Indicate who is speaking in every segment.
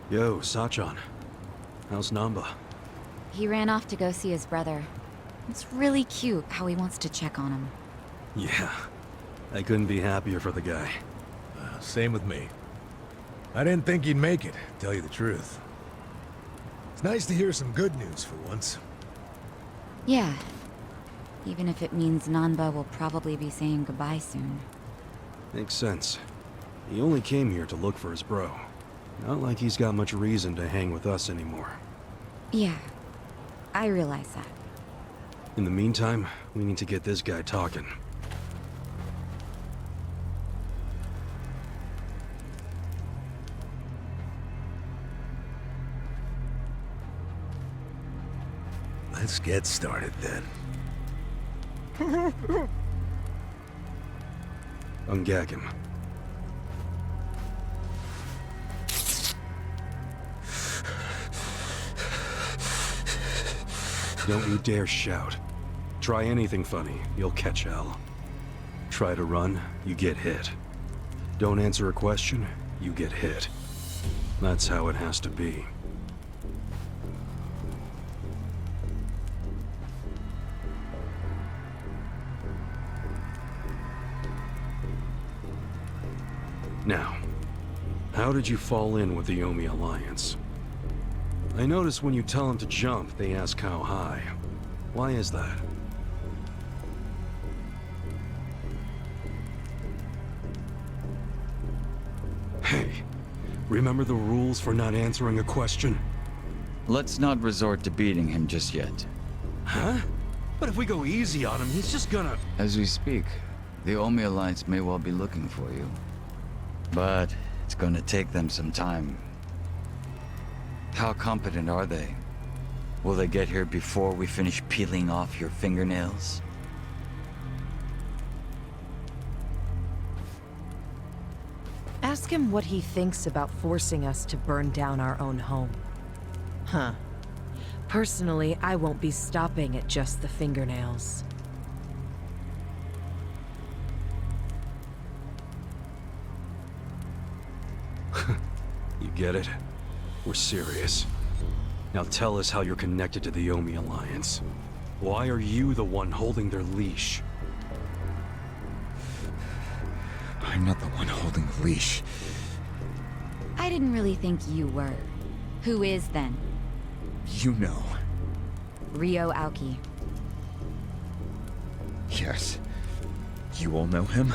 Speaker 1: Yo, Sachan. How's Namba?
Speaker 2: He ran off to go see his brother. It's really cute how he wants to check on him.
Speaker 1: Yeah. I couldn't be happier for the guy.
Speaker 3: Same with me. I didn't think he'd make it, to tell you the truth. It's nice to hear some good news for once.
Speaker 2: Yeah. Even if it means Nanba will probably be saying goodbye soon.
Speaker 1: Makes sense. He only came here to look for his bro. Not like he's got much reason to hang with us anymore.
Speaker 2: Yeah. I realize that.
Speaker 1: In the meantime, we need to get this guy talking.
Speaker 3: Let's get started then.
Speaker 1: Ungag him. Don't you dare shout. Try anything funny, you'll catch hell. Try to run, you get hit. Don't answer a question, you get hit. That's how it has to be. Now, how did you fall in with the Yomi Alliance? I notice when you tell them to jump, they ask how high. Why is that? Hey, remember the rules for not answering a question?
Speaker 4: Let's not resort to beating him just yet.
Speaker 1: Huh? But if we go easy on him, he's just gonna...
Speaker 4: As we speak, the Omi Alliance may well be looking for you. But it's gonna take them some time. How competent are they? Will they get here before we finish peeling off your fingernails?
Speaker 5: Ask him what he thinks about forcing us to burn down our own home. Huh. Personally, I won't be stopping at just the fingernails.
Speaker 1: You get it? We're serious. Now tell us how you're connected to the Yomi Alliance. Why are you the one holding their leash?
Speaker 6: I'm not the one holding the leash.
Speaker 2: I didn't really think you were. Who is then?
Speaker 6: You know.
Speaker 2: Ryo Aoki.
Speaker 6: Yes. You all know him?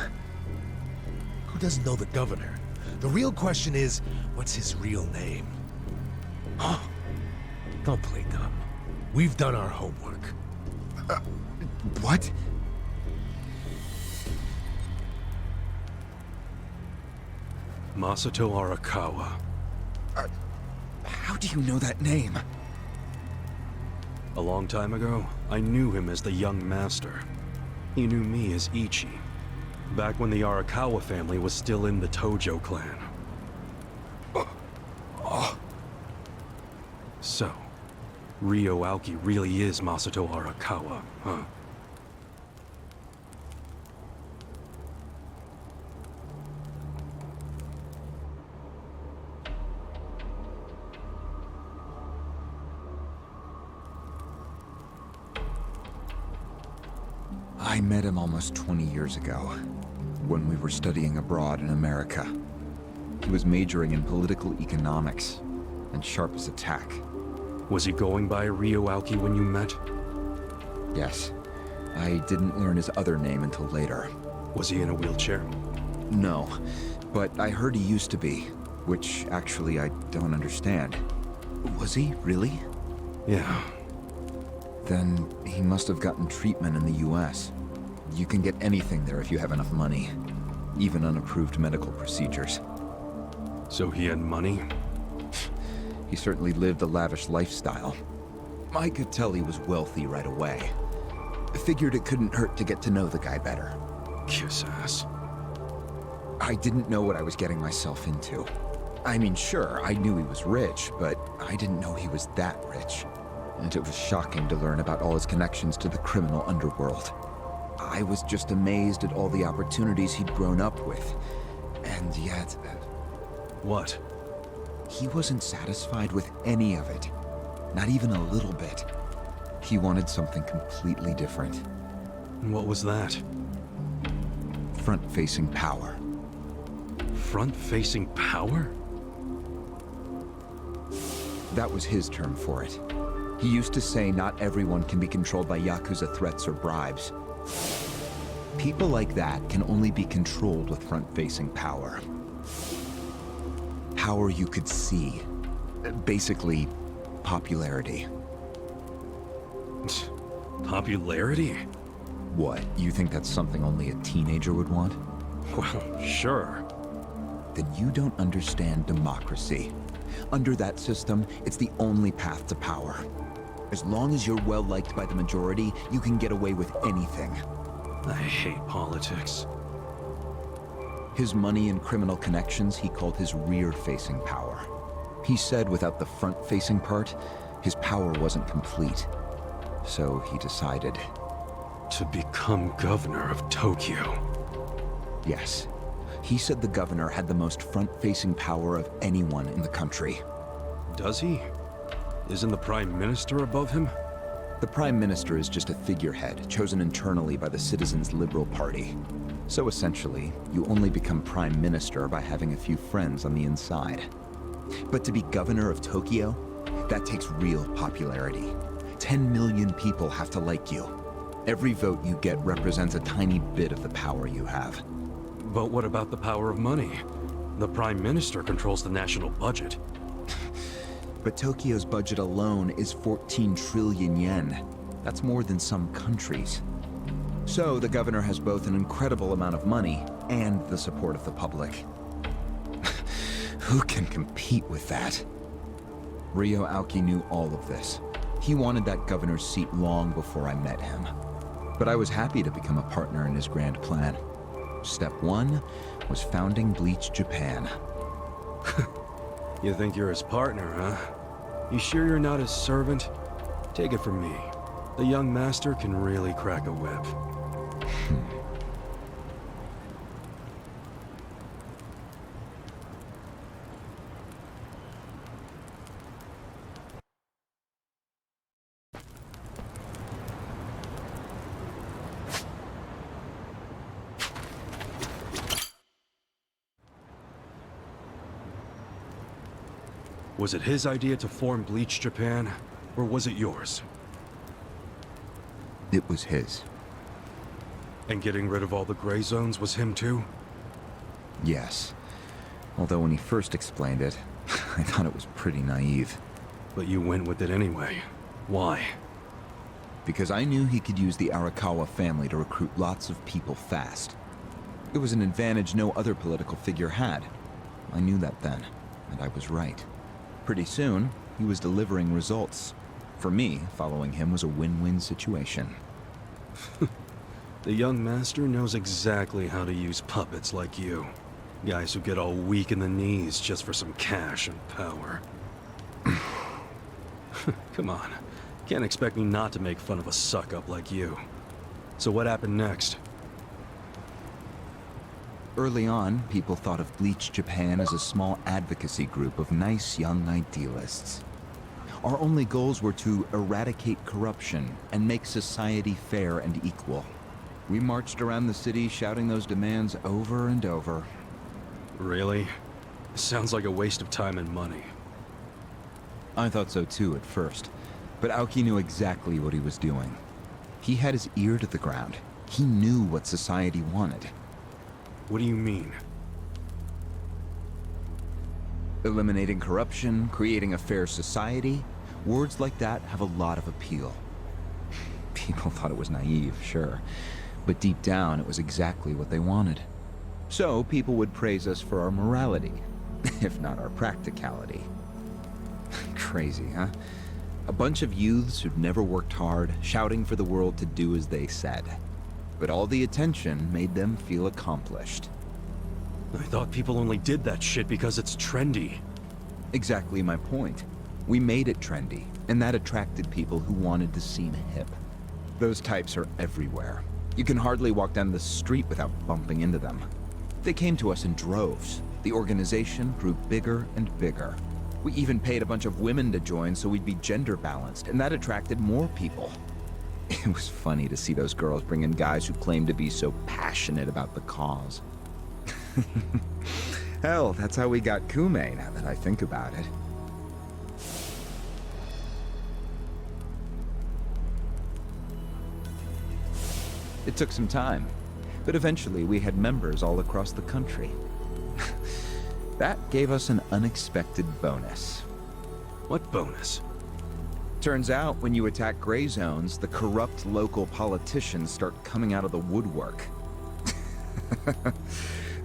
Speaker 3: Who doesn't know the governor? The real question is, what's his real name? Huh? Don't play dumb. We've done our homework.
Speaker 6: What?
Speaker 1: Masato Arakawa.
Speaker 6: How do you know that name?
Speaker 1: A long time ago, I knew him as the young master. He knew me as Ichi. Back when the Arakawa family was still in the Tojo clan. So, Ryo Aoki really is Masato Arakawa, huh?
Speaker 6: I met him almost 20 years ago, when we were studying abroad in America. He was majoring in political economics, and sharp as a tack.
Speaker 1: Was he going by Ryo Aoki when you met?
Speaker 6: Yes. I didn't learn his other name until later.
Speaker 1: Was he in a wheelchair?
Speaker 6: No, but I heard he used to be, which actually I don't understand. Was he, really?
Speaker 1: Yeah.
Speaker 6: Then he must have gotten treatment in the US. You can get anything there if you have enough money, even unapproved medical procedures.
Speaker 1: So he had money?
Speaker 6: He certainly lived a lavish lifestyle. I could tell he was wealthy right away. Figured it couldn't hurt to get to know the guy better.
Speaker 1: Kiss ass.
Speaker 6: I didn't know what I was getting myself into. I mean, sure, I knew he was rich, but I didn't know he was that rich. And it was shocking to learn about all his connections to the criminal underworld. I was just amazed at all the opportunities he'd grown up with. And yet...
Speaker 1: What?
Speaker 6: he wasn't satisfied with any of it. Not even a little bit. He wanted something completely different.
Speaker 1: What was that?
Speaker 6: Front-facing power.
Speaker 1: Front-facing power?
Speaker 6: That was his term for it. He used to say not everyone can be controlled by Yakuza threats or bribes. People like that can only be controlled with front-facing power. Power you could see. Basically, popularity.
Speaker 1: Popularity?
Speaker 6: What, you think that's something only a teenager would want?
Speaker 1: Well, sure.
Speaker 6: Then you don't understand democracy. Under that system, it's the only path to power. As long as you're well-liked by the majority, you can get away with anything.
Speaker 1: I hate politics.
Speaker 6: His money and criminal connections he called his rear-facing power. He said without the front-facing part, his power wasn't complete. So he decided...
Speaker 1: To become governor of Tokyo.
Speaker 6: Yes. He said the governor had the most front-facing power of anyone in the country.
Speaker 1: Does he? Isn't the Prime Minister above him?
Speaker 6: The Prime Minister is just a figurehead, chosen internally by the Citizens' Liberal Party. So essentially, you only become Prime Minister by having a few friends on the inside. But to be governor of Tokyo, that takes real popularity. 10 million people have to like you. Every vote you get represents a tiny bit of the power you have.
Speaker 1: But what about the power of money? The Prime Minister controls the national budget.
Speaker 6: But Tokyo's budget alone is 14 trillion yen. That's more than some countries. So the governor has both an incredible amount of money and the support of the public. Who can compete with that? Ryo Aoki knew all of this. He wanted that governor's seat long before I met him. But I was happy to become a partner in his grand plan. Step one was founding Bleach Japan.
Speaker 1: You think you're his partner, huh? You sure you're not his servant? Take it from me. The young master can really crack a whip. Was it his idea to form Bleach Japan, or was it yours?
Speaker 6: It was his.
Speaker 1: And getting rid of all the gray zones was him too?
Speaker 6: Yes. Although when he first explained it, I thought it was pretty naive.
Speaker 1: But you went with it anyway. Why?
Speaker 6: Because I knew he could use the Arakawa family to recruit lots of people fast. It was an advantage no other political figure had. I knew that then, and I was right. Pretty soon, he was delivering results. For me, following him was a win-win situation.
Speaker 1: The young master knows exactly how to use puppets like you. Guys who get all weak in the knees just for some cash and power. Come on. Can't expect me not to make fun of a suck-up like you. So what happened next?
Speaker 6: Early on, people thought of Bleach Japan as a small advocacy group of nice young idealists. Our only goals were to eradicate corruption and make society fair and equal. We marched around the city shouting those demands over and over.
Speaker 1: Really? Sounds like a waste of time and money.
Speaker 6: I thought so too at first, but Aoki knew exactly what he was doing. He had his ear to the ground. He knew what society wanted.
Speaker 1: What do you mean?
Speaker 6: Eliminating corruption, creating a fair society, words like that have a lot of appeal. People thought it was naive, sure, but deep down it was exactly what they wanted. So people would praise us for our morality, if not our practicality. Crazy, huh? A bunch of youths who'd never worked hard, shouting for the world to do as they said. But all the attention made them feel accomplished.
Speaker 1: I thought people only did that shit because it's trendy.
Speaker 6: Exactly my point. We made it trendy, and that attracted people who wanted to seem hip. Those types are everywhere. You can hardly walk down the street without bumping into them. They came to us in droves. The organization grew bigger and bigger. We even paid a bunch of women to join so we'd be gender balanced, and that attracted more people. It was funny to see those girls bring in guys who claimed to be so passionate about the cause. Hell, that's how we got Kume, now that I think about it. It took some time, but eventually we had members all across the country. That gave us an unexpected bonus.
Speaker 1: What bonus?
Speaker 6: Turns out, when you attack gray zones, the corrupt local politicians start coming out of the woodwork.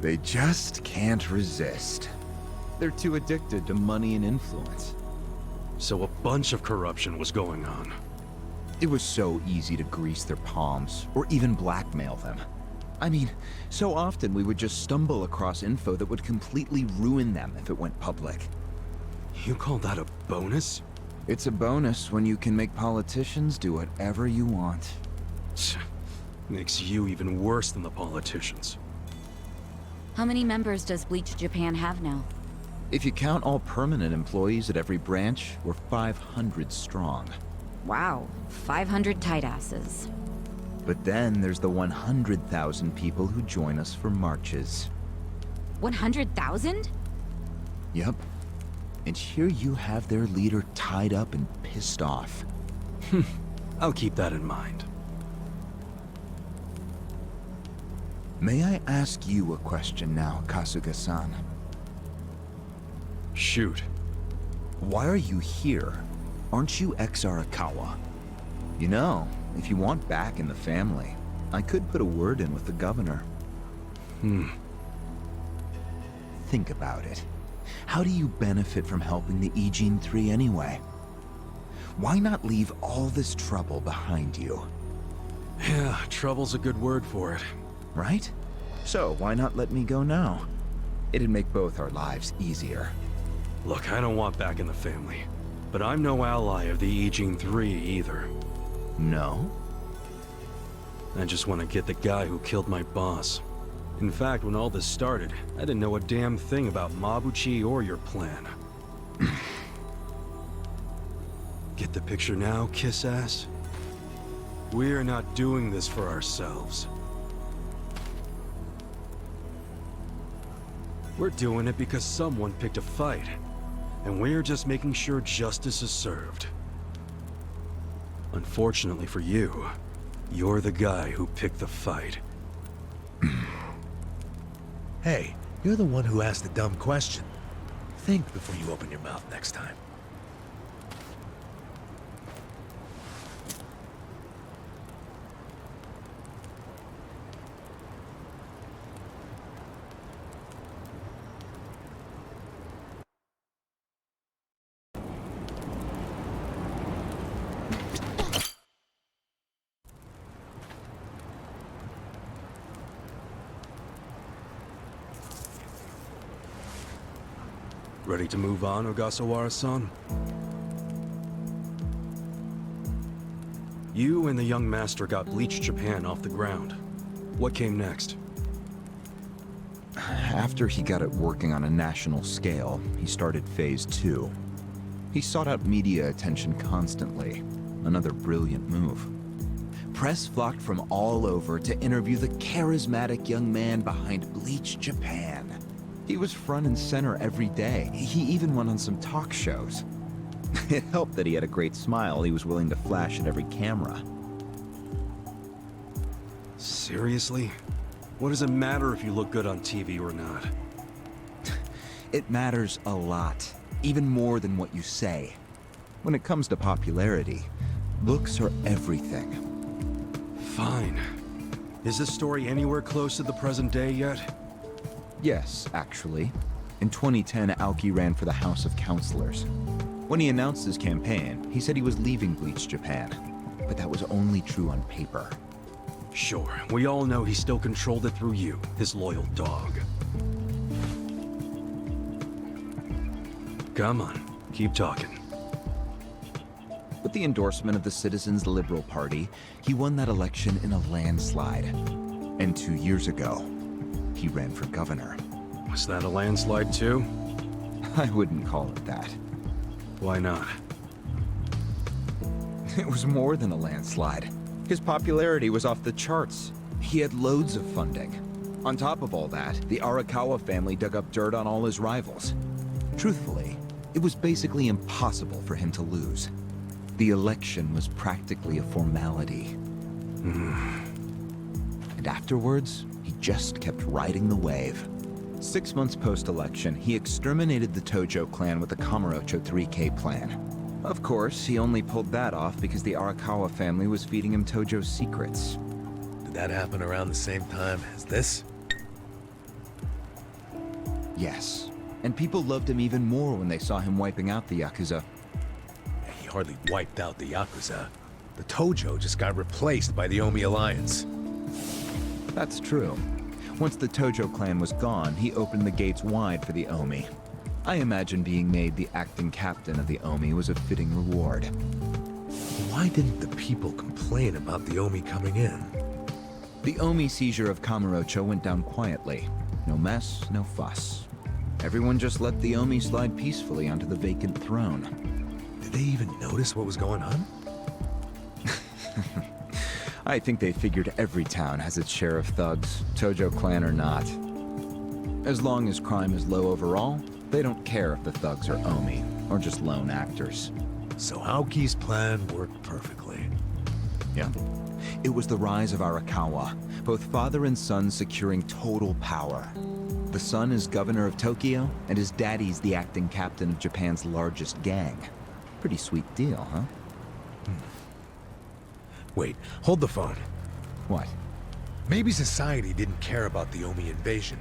Speaker 6: They just can't resist. They're too addicted to money and influence.
Speaker 1: So a bunch of corruption was going on.
Speaker 6: It was so easy to grease their palms, or even blackmail them. I mean, so often we would just stumble across info that would completely ruin them if it went public.
Speaker 1: You call that a bonus?
Speaker 6: It's a bonus when you can make politicians do whatever you want.
Speaker 1: Makes you even worse than the politicians.
Speaker 2: How many members does Bleach Japan have now?
Speaker 6: If you count all permanent employees at every branch, we're 500 strong.
Speaker 2: Wow, 500 tight asses.
Speaker 6: But then there's the 100,000 people who join us for marches.
Speaker 2: 100,000?
Speaker 6: Yep. And here you have their leader tied up and pissed off.
Speaker 1: I'll keep that in mind.
Speaker 6: May I ask you a question now, Kasuga-san?
Speaker 1: Shoot.
Speaker 6: Why are you here? Aren't you ex-Arakawa? You know, if you want back in the family, I could put a word in with the governor. Think about it. How do you benefit from helping the Ijin 3 anyway? Why not leave all this trouble behind you?
Speaker 1: Yeah, trouble's a good word for it.
Speaker 6: Right? So why not let me go now? It'd make both our lives easier.
Speaker 1: Look, I don't want back in the family. But I'm no ally of the Ijin 3 either.
Speaker 6: No?
Speaker 1: I just want to get the guy who killed my boss. In fact, when all this started, I didn't know a damn thing about Mabuchi or your plan. Get the picture now, kiss ass? We're not doing this for ourselves. We're doing it because someone picked a fight. And we're just making sure justice is served. Unfortunately for you, you're the guy who picked the fight.
Speaker 3: Hey, you're the one who asked the dumb question. Think before you open your mouth next time.
Speaker 1: Ready to move on, Ogasawara-san? You and the young master got Bleach Japan off the ground. What came next?
Speaker 6: After he got it working on a national scale, he started Phase 2. He sought out media attention constantly. Another brilliant move. Press flocked from all over to interview the charismatic young man behind Bleach Japan. He was front and center every day. He even went on some talk shows. It helped that he had a great smile he was willing to flash at every camera.
Speaker 1: Seriously? What does it matter if you look good on TV or not?
Speaker 6: It matters a lot, even more than what you say. When it comes to popularity, looks are everything.
Speaker 1: Fine. Is this story anywhere close to the present day yet?
Speaker 6: Yes, actually. In 2010, Aoki ran for the House of Councilors. When he announced his campaign, he said he was leaving Bleach Japan. But that was only true on paper.
Speaker 1: Sure, we all know he still controlled it through you, his loyal dog. Come on, keep talking.
Speaker 6: With the endorsement of the Citizens Liberal Party, he won that election in a landslide. And 2 years ago, he ran for governor.
Speaker 1: Was that a landslide too?
Speaker 6: I wouldn't call it that.
Speaker 1: Why not?
Speaker 6: It was more than a landslide. His popularity was off the charts. He had loads of funding. On top of all that, the Arakawa family dug up dirt on all his rivals. Truthfully, it was basically impossible for him to lose. The election was practically a formality. And afterwards, he just kept riding the wave. 6 months post-election, he exterminated the Tojo clan with the Kamurocho 3K plan. Of course, he only pulled that off because the Arakawa family was feeding him Tojo's secrets.
Speaker 3: Did that happen around the same time as this?
Speaker 6: Yes. And people loved him even more when they saw him wiping out the Yakuza.
Speaker 3: He hardly wiped out the Yakuza. The Tojo just got replaced by the Omi Alliance.
Speaker 6: That's true. Once the Tojo clan was gone, he opened the gates wide for the Omi. I imagine being made the acting captain of the Omi was a fitting reward.
Speaker 3: Why didn't the people complain about the Omi coming in?
Speaker 6: The Omi seizure of Kamurocho went down quietly. No mess, no fuss. Everyone just let the Omi slide peacefully onto the vacant throne.
Speaker 3: Did they even notice what was going on?
Speaker 6: I think they figured every town has its share of thugs, Tojo clan or not. As long as crime is low overall, they don't care if the thugs are Omi, or just lone actors.
Speaker 3: So Aoki's plan worked perfectly.
Speaker 6: Yeah. It was the rise of Arakawa, both father and son securing total power. The son is governor of Tokyo, and his daddy's the acting captain of Japan's largest gang. Pretty sweet deal, huh?
Speaker 3: Wait, hold the phone.
Speaker 6: What?
Speaker 3: Maybe society didn't care about the Omi invasion,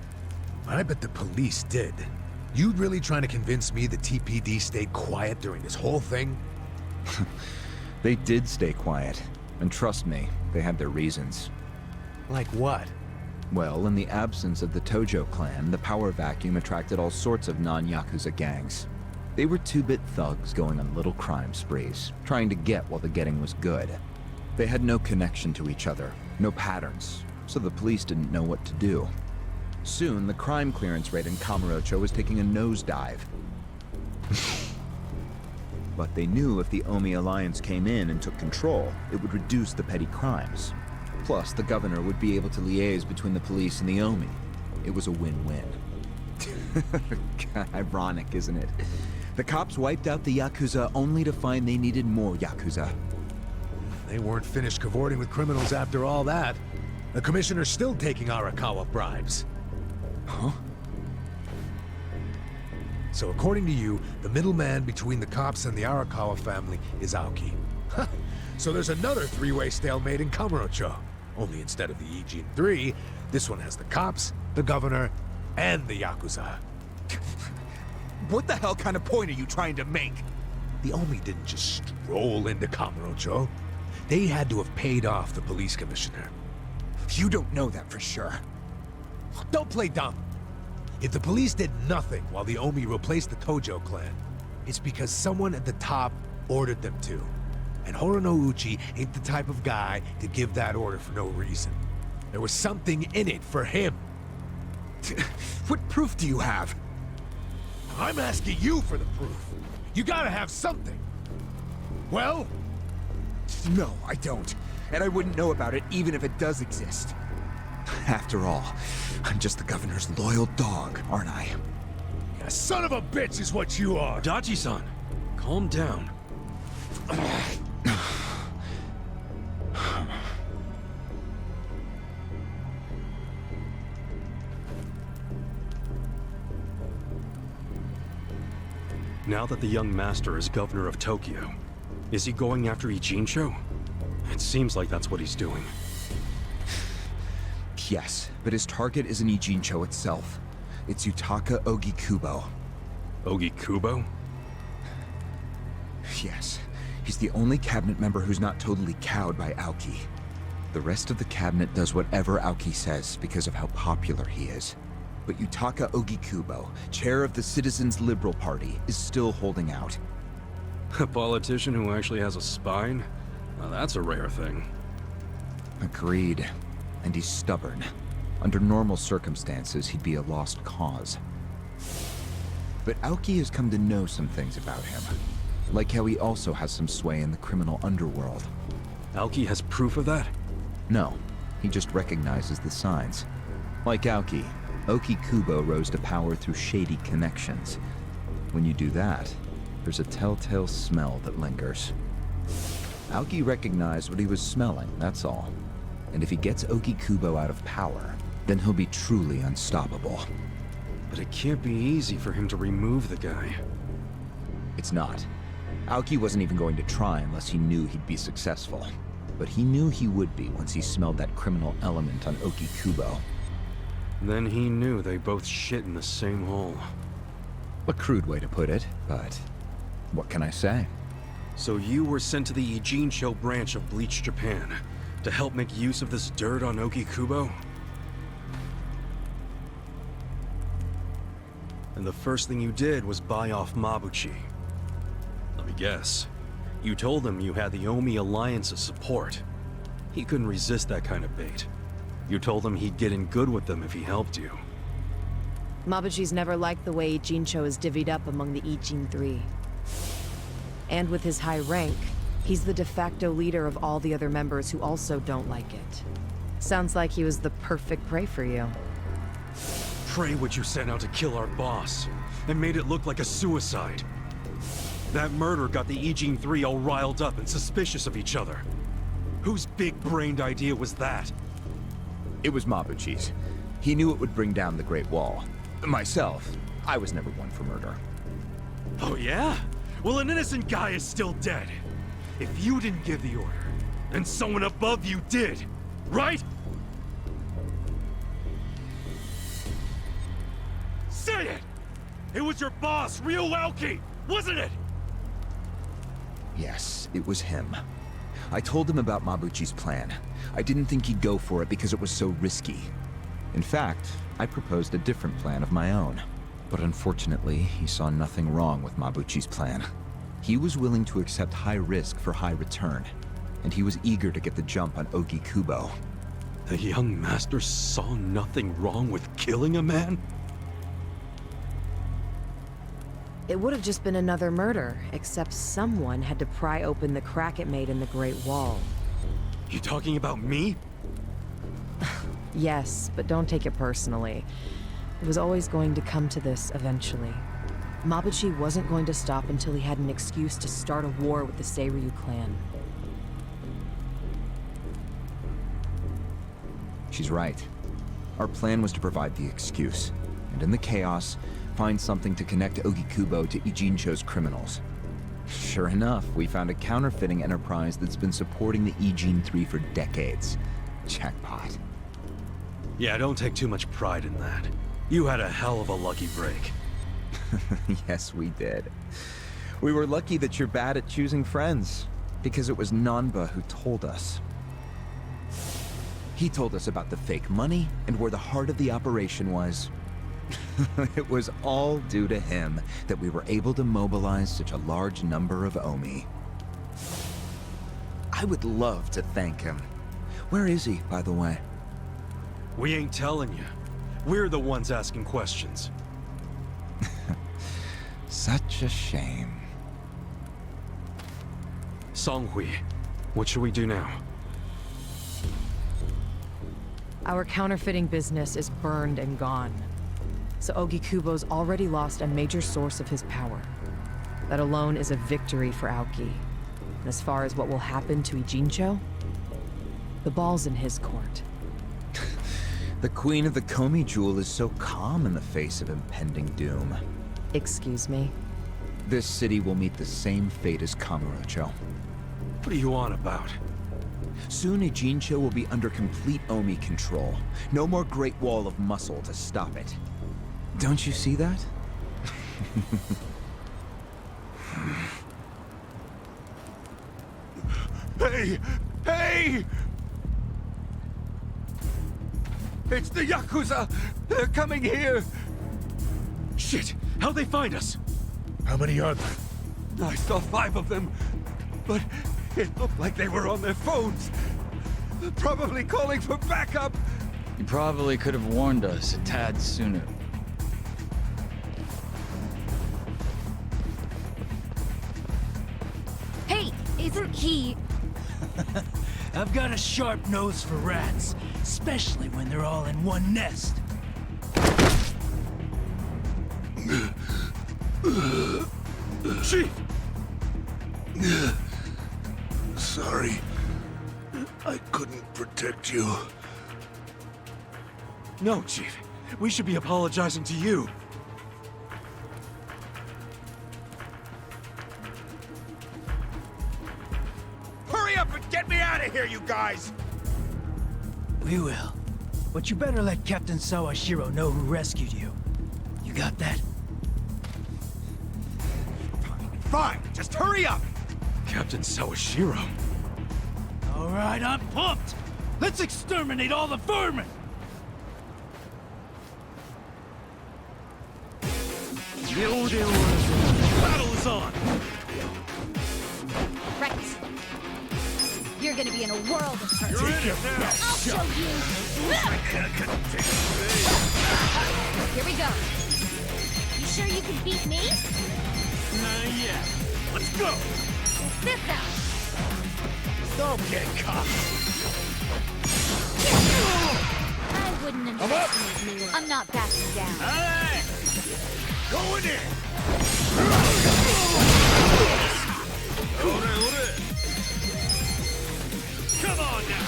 Speaker 3: but I bet the police did. You really trying to convince me the TPD stayed quiet during this whole thing?
Speaker 6: They did stay quiet. And trust me, they had their reasons.
Speaker 3: Like what?
Speaker 6: Well, in the absence of the Tojo clan, the power vacuum attracted all sorts of non-Yakuza gangs. They were two-bit thugs going on little crime sprees, trying to get while the getting was good. They had no connection to each other, no patterns, so the police didn't know what to do. Soon, the crime clearance rate in Kamurocho was taking a nosedive. But they knew if the Omi Alliance came in and took control, it would reduce the petty crimes. Plus, the governor would be able to liaise between the police and the Omi. It was a win-win. Ironic, isn't it? The cops wiped out the Yakuza only to find they needed more Yakuza.
Speaker 3: They weren't finished cavorting with criminals after all that. The commissioner's still taking Arakawa bribes.
Speaker 6: Huh?
Speaker 3: So according to you, the middleman between the cops and the Arakawa family is Aoki. So there's another three-way stalemate in Kamurocho. Only instead of the Ijin 3, this one has the cops, the governor, and the Yakuza.
Speaker 6: What the hell kind of point are you trying to make?
Speaker 3: The Omi didn't just stroll into Kamurocho. They had to have paid off the police commissioner.
Speaker 6: You don't know that for sure.
Speaker 3: Don't play dumb. If the police did nothing while the Omi replaced the Tojo clan, it's because someone at the top ordered them to. And Horonouchi ain't the type of guy to give that order for no reason. There was something in it for him.
Speaker 6: What proof do you have?
Speaker 3: I'm asking you for the proof. You gotta have something. Well?
Speaker 6: No, I don't. And I wouldn't know about it even if it does exist. After all, I'm just the governor's loyal dog, aren't I?
Speaker 3: A son of a bitch is what you are.
Speaker 1: Dachi-san, calm down. Now that the young master is governor of Tokyo, is he going after Ijincho? It seems like that's what he's doing.
Speaker 6: Yes, but his target isn't Ijincho itself. It's Yutaka Ogikubo.
Speaker 1: Ogikubo?
Speaker 6: Yes, he's the only cabinet member who's not totally cowed by Aoki. The rest of the cabinet does whatever Aoki says because of how popular he is. But Yutaka Ogikubo, chair of the Citizens Liberal Party, is still holding out.
Speaker 1: A politician who actually has a spine? Now that's a rare thing.
Speaker 6: Agreed. And he's stubborn. Under normal circumstances, he'd be a lost cause. But Aoki has come to know some things about him. Like how he also has some sway in the criminal underworld.
Speaker 1: Aoki has proof of that?
Speaker 6: No, he just recognizes the signs. Like Aoki, Oki Kubo rose to power through shady connections. When you do that, there's a telltale smell that lingers. Aoki recognized what he was smelling, that's all. And if he gets Oki Kubo out of power, then he'll be truly unstoppable.
Speaker 1: But it can't be easy for him to remove the guy.
Speaker 6: It's not. Aoki wasn't even going to try unless he knew he'd be successful. But he knew he would be once he smelled that criminal element on Oki Kubo.
Speaker 1: Then he knew they both shit in the same hole.
Speaker 6: A crude way to put it, but what can I say?
Speaker 1: So you were sent to the Ijincho branch of Bleach Japan to help make use of this dirt on Oki Kubo? And the first thing you did was buy off Mabuchi. Let me guess. You told him you had the Omi Alliance's support. He couldn't resist that kind of bait. You told him he'd get in good with them if he helped you.
Speaker 5: Mabuchi's never liked the way Ijincho is divvied up among the Ijin Three. And with his high rank, he's the de facto leader of all the other members who also don't like it. Sounds like he was the perfect prey for you.
Speaker 1: Prey what you sent out to kill our boss, and made it look like a suicide. That murder got the Ijin Three all riled up and suspicious of each other. Whose big-brained idea was that?
Speaker 6: It was Mabuchi's. He knew it would bring down the Great Wall. Myself, I was never one for murder.
Speaker 1: Oh yeah? Well, an innocent guy is still dead. If you didn't give the order, then someone above you did, right? Say it! It was your boss, Ryuoki, wasn't it?
Speaker 6: Yes, it was him. I told him about Mabuchi's plan. I didn't think he'd go for it because it was so risky. In fact, I proposed a different plan of my own. But unfortunately, he saw nothing wrong with Mabuchi's plan. He was willing to accept high risk for high return, and he was eager to get the jump on Oki Kubo.
Speaker 1: The young master saw nothing wrong with killing a man?
Speaker 5: It would have just been another murder, except someone had to pry open the crack it made in the Great Wall.
Speaker 1: You talking about me?
Speaker 5: Yes, but don't take it personally. It was always going to come to this eventually. Mabuchi wasn't going to stop until he had an excuse to start a war with the Seiryu clan.
Speaker 6: She's right. Our plan was to provide the excuse, and in the chaos, find something to connect Oki Kubo to Ijincho's criminals. Sure enough, we found a counterfeiting enterprise that's been supporting the Ijin 3 for decades. Jackpot.
Speaker 1: Yeah, don't take too much pride in that. You had a hell of a lucky break.
Speaker 6: Yes, we did. We were lucky that you're bad at choosing friends, because it was Nanba who told us. He told us about the fake money and where the heart of the operation was. It was all due to him that we were able to mobilize such a large number of Omi. I would love to thank him. Where is he, by the way?
Speaker 1: We ain't telling you. We're the ones asking questions.
Speaker 6: Such a shame.
Speaker 1: Songhui, what should we do now?
Speaker 5: Our counterfeiting business is burned and gone. So Oki Kubo's already lost a major source of his power. That alone is a victory for Aoki. And as far as what will happen to Ijincho, the ball's in his court.
Speaker 6: The Queen of the Komi Jewel is so calm in the face of impending doom.
Speaker 5: Excuse me?
Speaker 6: This city will meet the same fate as Kamurocho.
Speaker 1: What are you on about?
Speaker 6: Soon Ijincho will be under complete Omi control. No more Great Wall of Muscle to stop it. Don't you see that?
Speaker 1: Hey! Hey! It's the Yakuza! They're coming here! Shit! How'd they find us?
Speaker 3: How many are there?
Speaker 1: I saw 5 of them, but it looked like they were on their phones. Probably calling for backup!
Speaker 4: You probably could have warned us a tad sooner.
Speaker 2: He...
Speaker 7: I've got a sharp nose for rats, especially when they're all in one nest.
Speaker 1: Chief!
Speaker 8: Sorry. I couldn't protect you.
Speaker 1: No, Chief. We should be apologizing to you.
Speaker 3: Hurry up and get me out of here, you guys!
Speaker 7: We will. But you better let Captain Sawashiro know who rescued you. You got that?
Speaker 3: Fine, just hurry up!
Speaker 1: Captain Sawashiro.
Speaker 7: All right, I'm pumped. Let's exterminate all the vermin.
Speaker 1: Battle is on!
Speaker 2: Right. You're gonna be in a world of hurt.
Speaker 1: You're in it now!
Speaker 2: I'll show you! Here we go. You sure you can beat me?
Speaker 1: Not yet. Let's go!
Speaker 2: Check this out!
Speaker 3: Don't get caught!
Speaker 2: I wouldn't underestimate me. I'm not backing down.
Speaker 3: Hey! Going in!
Speaker 1: Come on now!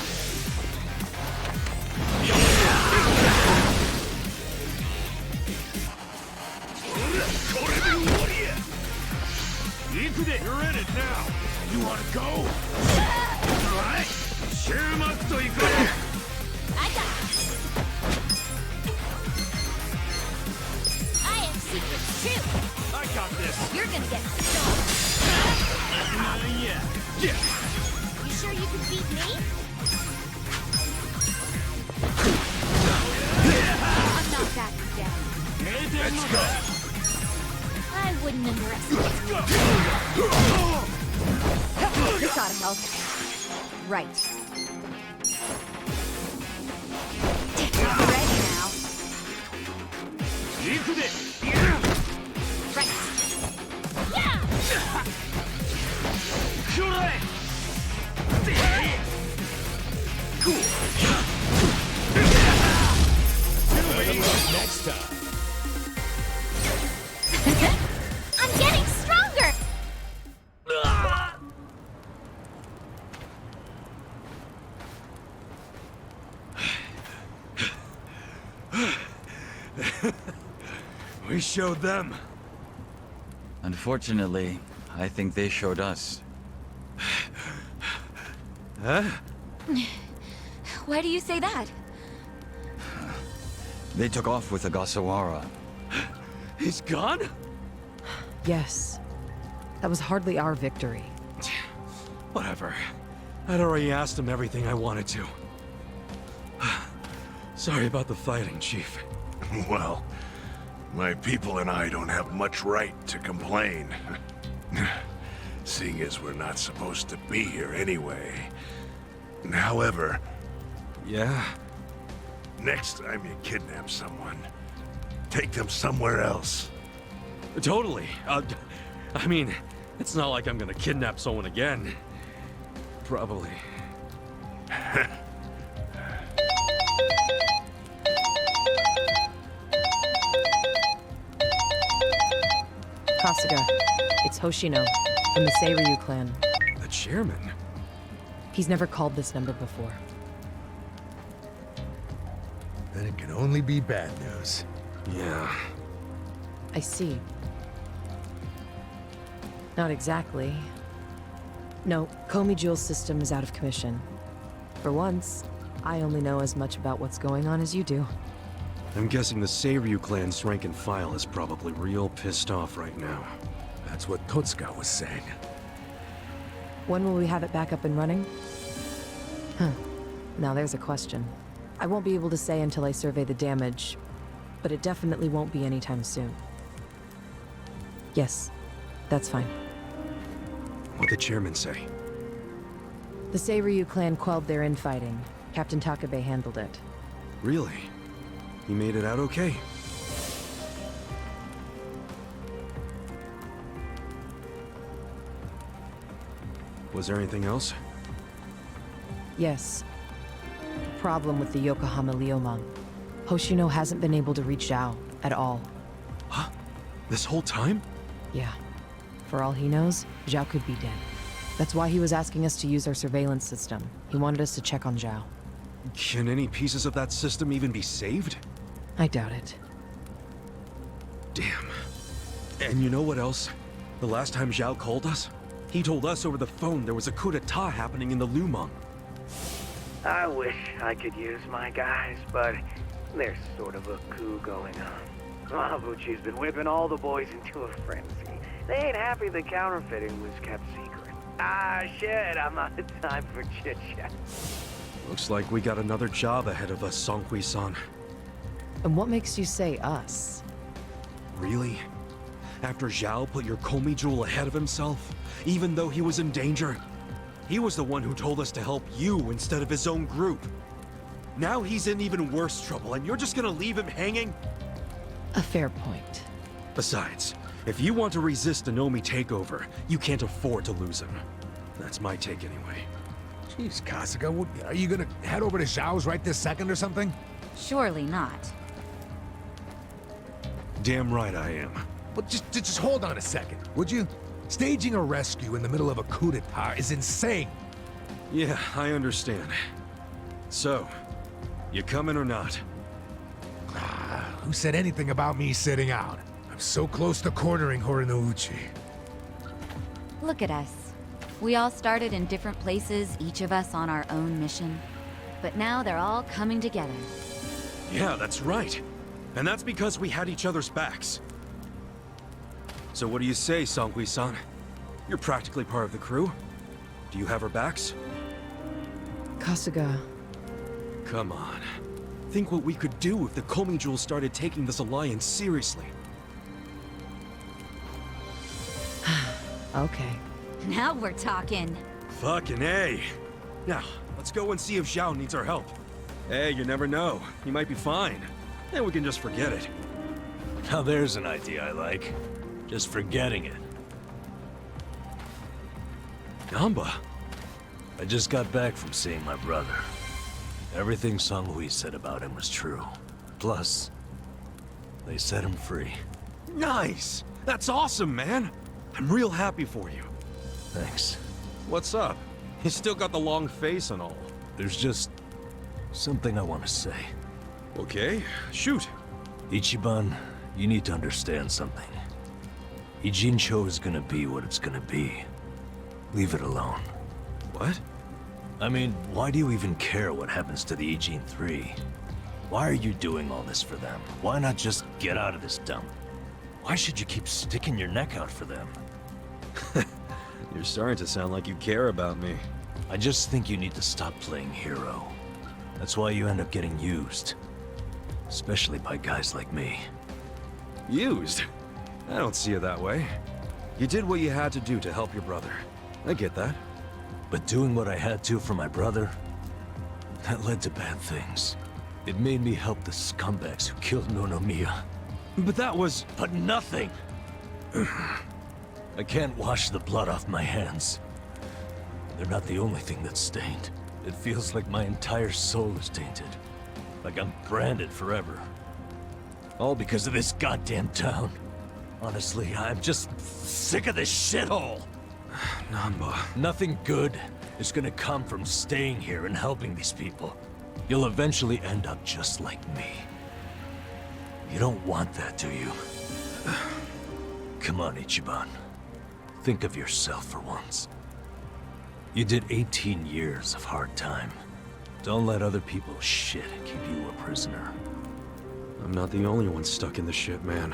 Speaker 1: You're in it now!
Speaker 3: You wanna go?
Speaker 1: Alright!
Speaker 2: I got it. I have secrets too.
Speaker 1: I got this!
Speaker 2: You're gonna get stoned.
Speaker 1: Not yet! Yeah!
Speaker 2: You sure you can beat me? I'm not backing down.
Speaker 3: Let's go!
Speaker 2: I wouldn't underestimate. You gotta help. Right. Ready now. Right.
Speaker 3: Next time.
Speaker 2: I'm getting stronger!
Speaker 1: We showed them.
Speaker 4: Unfortunately, I think they showed us.
Speaker 1: Huh?
Speaker 2: Why do you say that?
Speaker 4: They took off with Ogasawara.
Speaker 1: He's gone?
Speaker 5: Yes. That was hardly our victory.
Speaker 1: Whatever. I'd already asked him everything I wanted to. Sorry about the fighting, Chief.
Speaker 8: Well, my people and I don't have much right to complain. Seeing as we're not supposed to be here anyway. However,
Speaker 1: Yeah?
Speaker 8: next time you kidnap someone, take them somewhere else.
Speaker 1: Totally. I mean, it's not like I'm gonna kidnap someone again. Probably.
Speaker 5: Kasuga, it's Hoshino, from the Seiryu clan.
Speaker 1: The chairman?
Speaker 5: He's never called this number before.
Speaker 3: Then it can only be bad news.
Speaker 1: Yeah.
Speaker 5: I see. Not exactly. No, Komi Jewel's system is out of commission. For once, I only know as much about what's going on as you do.
Speaker 1: I'm guessing the Seiryu clan's rank and file is probably real pissed off right now.
Speaker 3: That's what Totsuka was saying.
Speaker 5: When will we have it back up and running? Huh. Now there's a question. I won't be able to say until I survey the damage, but it definitely won't be anytime soon. Yes, that's fine.
Speaker 1: What'd the chairman say?
Speaker 5: The Seiryu clan quelled their infighting. Captain Takabe handled it.
Speaker 1: Really? He made it out okay? Was there anything else?
Speaker 5: Yes. The problem with the Yokohama Liumang. Hoshino hasn't been able to reach Zhao at all.
Speaker 1: Huh? This whole time?
Speaker 5: Yeah. For all he knows, Zhao could be dead. That's why he was asking us to use our surveillance system. He wanted us to check on Zhao.
Speaker 1: Can any pieces of that system even be saved?
Speaker 5: I doubt it.
Speaker 1: Damn. And you know what else? The last time Zhao called us, he told us over the phone there was a coup d'etat happening in the Lumang.
Speaker 9: I wish I could use my guys, but there's sort of a coup going on. Mabuchi's been whipping all the boys into a frenzy. They ain't happy the counterfeiting was kept secret. Ah, shit, I'm out of time for chit-chat.
Speaker 1: Looks like we got another job ahead of us, Songhui-san.
Speaker 5: And what makes you say us?
Speaker 1: Really? After Zhao put your Komi jewel ahead of himself, even though he was in danger? He was the one who told us to help you instead of his own group. Now he's in even worse trouble, and you're just gonna leave him hanging?
Speaker 5: A fair point.
Speaker 1: Besides, if you want to resist an Omi takeover, you can't afford to lose him. That's my take anyway.
Speaker 3: Jeez, Kasuga, are you gonna head over to Zhao's right this second or something?
Speaker 2: Surely not.
Speaker 1: Damn right I am.
Speaker 3: Well, just hold on a second, would you? Staging a rescue in the middle of a coup d'etat is insane.
Speaker 1: Yeah, I understand. So, you coming or not?
Speaker 3: Who said anything about me sitting out? I'm so close to cornering Horinouchi.
Speaker 2: Look at us. We all started in different places, each of us on our own mission. But now they're all coming together.
Speaker 1: Yeah, that's right. And that's because we had each other's backs. So what do you say, Songhui-san? You're practically part of the crew. Do you have our backs?
Speaker 5: Kasuga,
Speaker 1: Come on. Think what we could do if the Komi Jewel started taking this alliance seriously.
Speaker 5: okay.
Speaker 2: Now we're talking.
Speaker 1: Fucking A. Now, let's go and see if Zhao needs our help. Hey, you never know. He might be fine. Then we can just forget it.
Speaker 10: Now there's an idea I like. Just forgetting it.
Speaker 1: Namba.
Speaker 10: I just got back from seeing my brother. Everything Songhui said about him was true. Plus, they set him free.
Speaker 1: Nice! That's awesome, man! I'm real happy for you.
Speaker 10: Thanks.
Speaker 1: What's up? You still got the long face and all.
Speaker 10: There's just something I want to say.
Speaker 1: Okay, shoot.
Speaker 10: Ichiban, you need to understand something. Ijincho is gonna be what it's gonna be. Leave it alone.
Speaker 1: What?
Speaker 10: I mean, why do you even care what happens to the Ijin 3? Why are you doing all this for them? Why not just get out of this dump? Why should you keep sticking your neck out for them?
Speaker 1: You're starting to sound like you care about me.
Speaker 10: I just think you need to stop playing hero. That's why you end up getting used. Especially by guys like me.
Speaker 1: Used? I don't see it that way. You did what you had to do to help your brother. I get that.
Speaker 10: But doing what I had to for my brother, that led to bad things. It made me help the scumbags who killed Nonomiya.
Speaker 1: But that was...
Speaker 10: But nothing! I can't wash the blood off my hands. They're not the only thing that's stained. It feels like my entire soul is tainted. Like I'm branded forever. All because of this goddamn town. Honestly, I'm just sick of this shithole!
Speaker 1: Namba...
Speaker 10: Nothing good is gonna come from staying here and helping these people. You'll eventually end up just like me. You don't want that, do you? Come on, Ichiban. Think of yourself for once. You did 18 years of hard time. Don't let other people's shit keep you a prisoner.
Speaker 1: I'm not the only one stuck in the shit, man.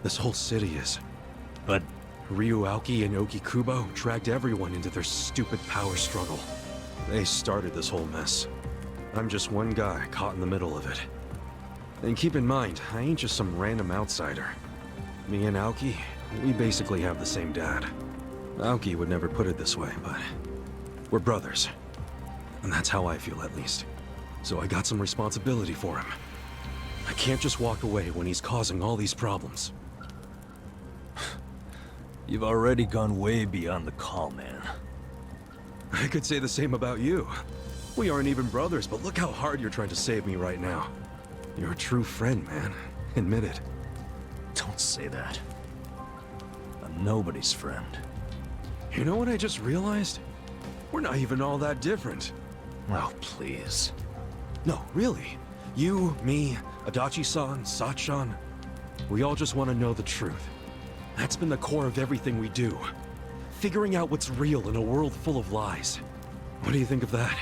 Speaker 1: This whole city is.
Speaker 10: But
Speaker 1: Ryu Aoki and Oki Kubo dragged everyone into their stupid power struggle. They started this whole mess. I'm just one guy caught in the middle of it. And keep in mind, I ain't just some random outsider. Me and Aoki, we basically have the same dad. Aoki would never put it this way, but we're brothers. And that's how I feel, at least. So I got some responsibility for him. I can't just walk away when he's causing all these problems.
Speaker 10: you've already gone way beyond the call, man.
Speaker 1: I could say the same about you. We aren't even brothers, but look how hard you're trying to save me right now. You're a true friend, man. Admit it.
Speaker 10: Don't say that. I'm nobody's friend.
Speaker 1: You know what I just realized? We're not even all that different.
Speaker 10: Oh, please.
Speaker 1: No, really. You, me, Adachi-san, Sachan. We all just want to know the truth. That's been the core of everything we do. Figuring out what's real in a world full of lies. What do you think of that?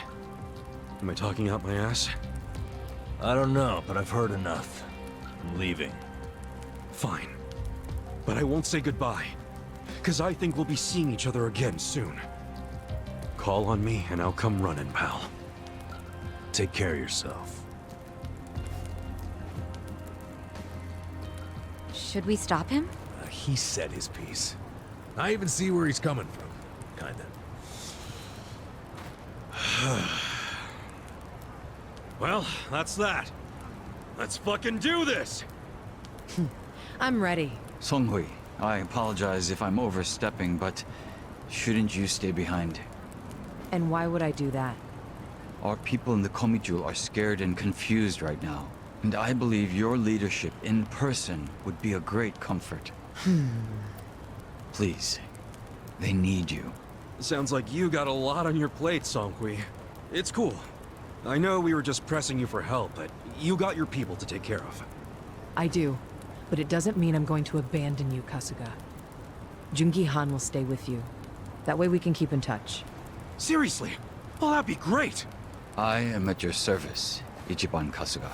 Speaker 1: Am I talking out my ass?
Speaker 10: I don't know, but I've heard enough. I'm leaving.
Speaker 1: Fine. But I won't say goodbye. Because I think we'll be seeing each other again soon. Call on me and I'll come running, pal.
Speaker 10: Take care of yourself.
Speaker 2: Should we stop him?
Speaker 3: He said his piece. I even see where he's coming from. Kinda.
Speaker 1: Well, that's that. Let's fucking do this!
Speaker 5: I'm ready.
Speaker 4: Songhui, I apologize if I'm overstepping, but shouldn't you stay behind?
Speaker 5: And why would I do that?
Speaker 4: Our people in the Komichu are scared and confused right now. And I believe your leadership in person would be a great comfort. Please, they need you.
Speaker 1: Sounds like you got a lot on your plate, Songhui. It's cool. I know we were just pressing you for help, but you got your people to take care of.
Speaker 5: I do, but it doesn't mean I'm going to abandon you, Kasuga. Jungi Han will stay with you. That way we can keep in touch.
Speaker 1: Seriously? Well, that'd be great!
Speaker 4: I am at your service, Ichiban Kasuga.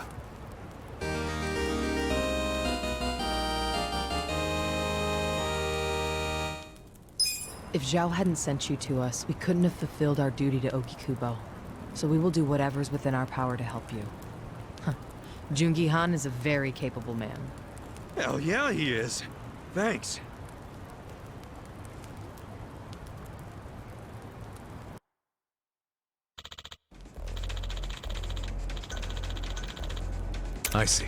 Speaker 5: If Zhao hadn't sent you to us, we couldn't have fulfilled our duty to Okikubo. So we will do whatever's within our power to help you. Huh. Jungi Han is a very capable man.
Speaker 1: Hell yeah, he is. Thanks.
Speaker 3: I see.